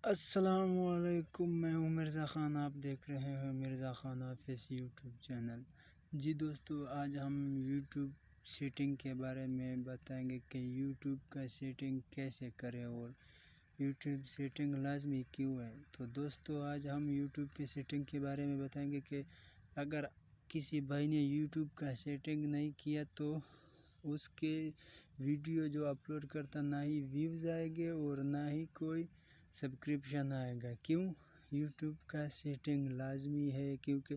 السلام علیکم، میں ہوں مرزا خان، آپ دیکھ رہے ہیں Mirza Khan office YouTube channel. جی دوستو، آج ہم یوٹیوب سیٹنگ کے بارے میں بتائیں گے کہ یوٹیوب کا سیٹنگ کیسے کریں اور یوٹیوب سیٹنگ لازمی کیوں ہے۔ تو دوستو، آج ہم یوٹیوب کی سیٹنگ کے بارے میں بتائیں گے کہ اگر کسی بھائی نے یوٹیوب کا سیٹنگ نہیں کیا تو اس کے ویڈیو جو اپلوڈ کرتا نہ ہی ویوز آئے گے اور نہ ہی کوئی سبسکرپشن آئے گا۔ کیوں؟ یوٹیوب کا سیٹنگ لازمی ہے، کیونکہ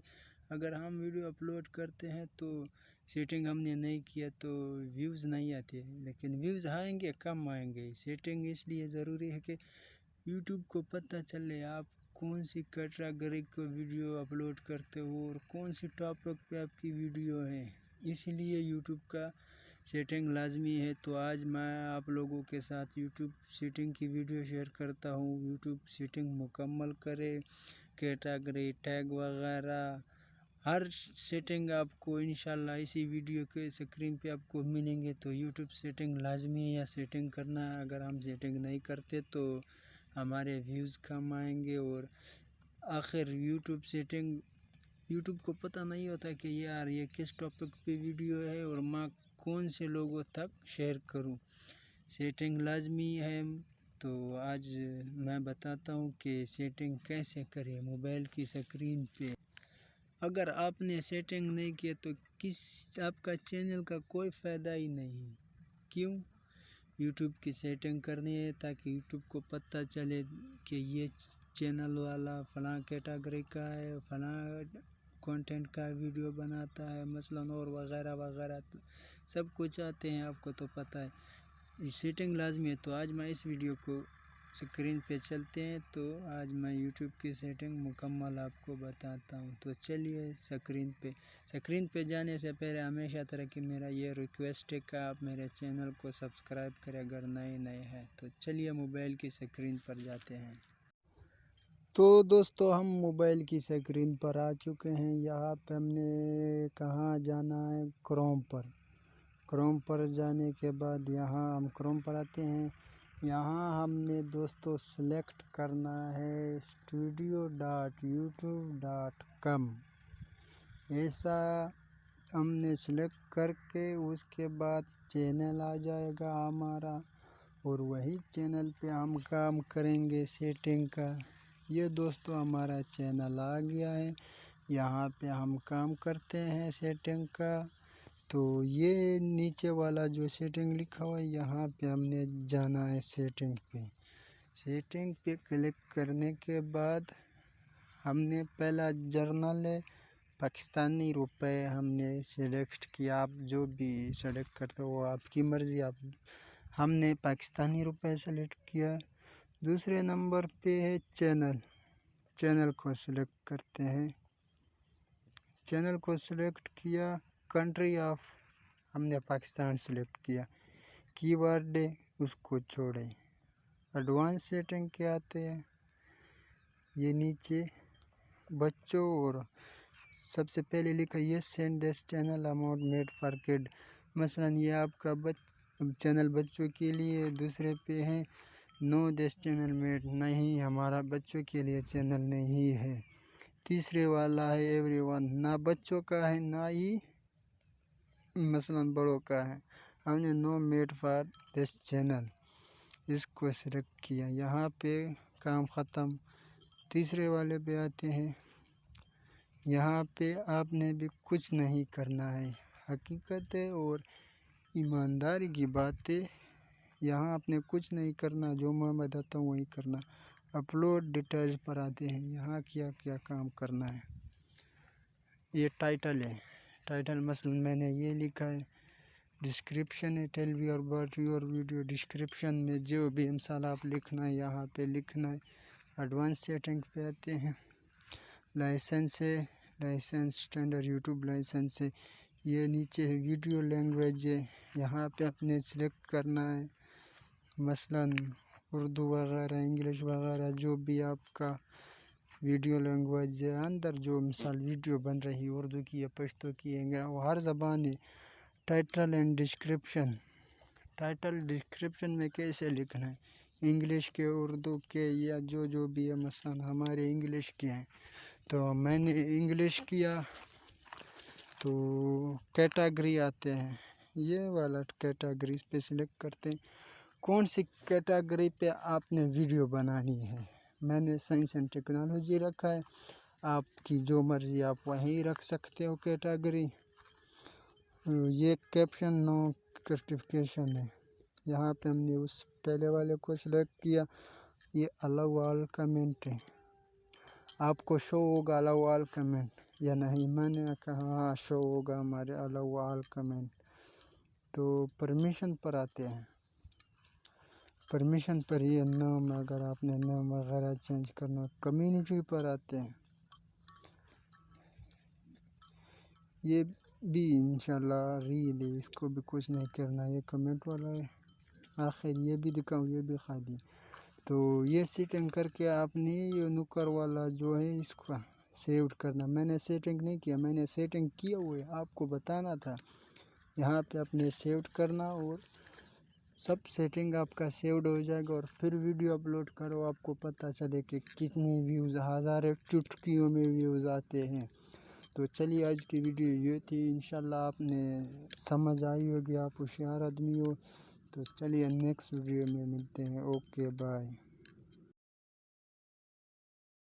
اگر ہم ویڈیو اپلوڈ کرتے ہیں تو سیٹنگ ہم نے نہیں کیا تو ویوز نہیں آتے، لیکن ویوز آئیں گے، کم آئیں گے۔ سیٹنگ اس لیے ضروری ہے کہ یوٹیوب کو پتہ چلے آپ کون سی کیٹیگری کو ویڈیو اپلوڈ کرتے ہو اور کون سی ٹاپک پہ آپ کی ویڈیو ہے، اسی لیے یوٹیوب کا سیٹنگ لازمی ہے۔ تو آج میں آپ لوگوں کے ساتھ یوٹیوب سیٹنگ کی ویڈیو شیئر کرتا ہوں۔ یوٹیوب سیٹنگ مکمل کرے، کیٹیگری، ٹیگ وغیرہ ہر سیٹنگ آپ کو انشاءاللہ اسی ویڈیو کے اسکرین پہ آپ کو ملیں گے۔ تو یوٹیوب سیٹنگ لازمی ہے یا سیٹنگ کرنا ہے۔ اگر ہم سیٹنگ نہیں کرتے تو ہمارے ویوز کم آئیں گے اور آخر یوٹیوب کو پتہ نہیں ہوتا کہ یار یہ کس ٹاپک پہ ویڈیو ہے اور میں کون سے لوگوں تک شیئر کروں۔ سیٹنگ لازمی ہے۔ تو آج میں بتاتا ہوں کہ سیٹنگ کیسے کریں موبائل کی سکرین پہ۔ اگر آپ نے سیٹنگ نہیں کیا تو آپ کا چینل کا کوئی فائدہ ہی نہیں۔ کیوں؟ یوٹیوب کی سیٹنگ کرنی ہے تاکہ یوٹیوب کو پتہ چلے کہ یہ چینل والا فلاں کیٹیگری کا ہے، فلاں کنٹینٹ کا ویڈیو بناتا ہے مثلاً، اور وغیرہ وغیرہ سب کچھ آتے ہیں، آپ کو تو پتہ ہے۔ سیٹنگ لازمی ہے۔ تو آج میں اس ویڈیو کو سکرین پہ چلتے ہیں، تو آج میں یوٹیوب کی سیٹنگ مکمل آپ کو بتاتا ہوں۔ تو چلیے سکرین پہ جانے سے پہلے ہمیشہ طرح کی میرا یہ ریکویسٹ ہے کہ آپ میرے چینل کو سبسکرائب کریں اگر نئے ہیں۔ تو چلیے موبائل کی سکرین پر جاتے ہیں۔ تو دوستو، ہم موبائل کی سکرین پر آ چکے ہیں۔ یہاں پہ ہم نے کہاں جانا ہے؟ کروم پر جانے کے بعد یہاں ہم کروم پر آتے ہیں۔ یہاں ہم نے دوستو سلیکٹ کرنا ہے studio.youtube.com۔ ایسا ہم نے سلیکٹ کر کے اس کے بعد چینل آ جائے گا ہمارا، اور وہی چینل پہ ہم کام کریں گے سیٹنگ کا۔ یہ دوستو ہمارا چینل آ گیا ہے، یہاں پہ ہم کام کرتے ہیں سیٹنگ کا۔ تو یہ نیچے والا جو سیٹنگ لکھا ہوا ہے، یہاں پہ ہم نے جانا ہے سیٹنگ پہ۔ سیٹنگ پہ کلک کرنے کے بعد ہم نے پہلا جرنل ہے پاکستانی روپے ہم نے سلیکٹ کیا۔ آپ جو بھی سلیکٹ کرتے ہو آپ کی مرضی۔ ہم نے پاکستانی روپے سلیکٹ کیا۔ دوسرے نمبر پہ ہے چینل کو سلیکٹ کرتے ہیں۔ چینل کو سلیکٹ کیا۔ کنٹری آف ہم نے پاکستان سلیکٹ کیا۔ کی ورڈ اس کو چھوڑیں۔ ایڈوانس سیٹنگ کے آتے ہیں، یہ نیچے بچوں، اور سب سے پہلے لکھا yes send this channel amount made for kid, مثلاً یہ آپ کا چینل بچوں کے لیے۔ دوسرے پہ ہے نو دس چینل میڈ، نہیں ہمارا بچوں کے لیے چینل نہیں ہے۔ تیسرے والا ہے ایوری ون، نہ بچوں کا ہے نہ ہی مثلاً بڑوں کا ہے، ہم نے نو میڈ فار دس چینل، اس کو سلیکٹ کیا۔ یہاں پہ کام ختم۔ تیسرے والے پہ آتے ہیں۔ یہاں پہ آپ نے بھی کچھ نہیں کرنا ہے، حقیقت ہے اور ایمانداری کی بات ہے۔ یہاں آپ نے کچھ نہیں کرنا، جو میں بتاتا ہوں وہی کرنا۔ اپلوڈ ڈیٹیلز پر آتے ہیں، یہاں کیا کام کرنا ہے۔ یہ ٹائٹل ہے، ٹائٹل مثلاً میں نے یہ لکھا ہے۔ ڈسکرپشن ہے، tell your about your video, description میں جو بھی مثال آپ لکھنا ہے یہاں پہ لکھنا ہے۔ ایڈوانس سیٹنگ پہ آتے ہیں۔ لائسنس ہے، لائسنس اسٹینڈرڈ یوٹیوب لائسنس ہے۔ یہ نیچے ویڈیو لینگویج ہے، یہاں پہ اپنے سلیکٹ کرنا ہے، مثلاً اردو وغیرہ، انگلش وغیرہ، جو بھی آپ کا ویڈیو لینگویج ہے، اندر جو مثال ویڈیو بن رہی اردو کی یا پشتو کی ہے، وہ ہر زبان ہے۔ Title and description, title description میں کیسے لکھنا ہے، انگلش کے، اردو کے، یا جو بھی ہے، مثلا ہمارے انگلش کے ہیں، تو میں نے انگلش کیا تو کیٹاگری آتے ہیں، یہ والا کیٹاگری پہ سلیکٹ کرتے ہیں کون سی کیٹاگری پہ آپ نے ویڈیو بنانی ہے۔ میں نے سائنس اینڈ ٹیکنالوجی رکھا ہے، آپ کی جو مرضی آپ وہیں رکھ سکتے ہو کیٹاگری۔ یہ کیپشن نوٹیفیکیشن ہے، یہاں پہ ہم نے اس پہلے والے کو سلیکٹ کیا، یہ الاو آل کمنٹ ہے، آپ کو شو ہوگا الاو آل کمنٹ یا نہیں، میں نے کہا ہاں شو ہوگا ہمارے الاو آل کمنٹ۔ تو پرمیشن پر آتے ہیں، پرمیشن پر یہ نام، اگر آپ نے نام وغیرہ چینج کرنا، کمیونٹی پر آتے ہیں، یہ بھی انشاءاللہ ریل ہے، اس کو بھی کچھ نہیں کرنا، یہ کمنٹ والا ہے، آخر یہ بھی دکھاؤں، یہ بھی خالی۔ تو یہ سیٹنگ کر کے آپ نے یہ نکر والا جو ہے اس کو سیو کرنا، میں نے سیٹنگ نہیں کیا، میں نے سیٹنگ کیا ہوئے آپ کو بتانا تھا، یہاں پہ اپنے سیو کرنا اور سب سیٹنگ آپ کا سیوڈ ہو جائے گا، اور پھر ویڈیو اپلوڈ کرو، آپ کو پتہ چلے کہ کتنے ویوز، ہزاروں چٹکیوں میں ویوز آتے ہیں۔ تو چلیے آج کی ویڈیو یہ تھی، انشاءاللہ آپ نے سمجھ آئی ہوگی، آپ ہوشیار آدمی ہو، تو چلیے نیکسٹ ویڈیو میں ملتے ہیں، اوکے بائے۔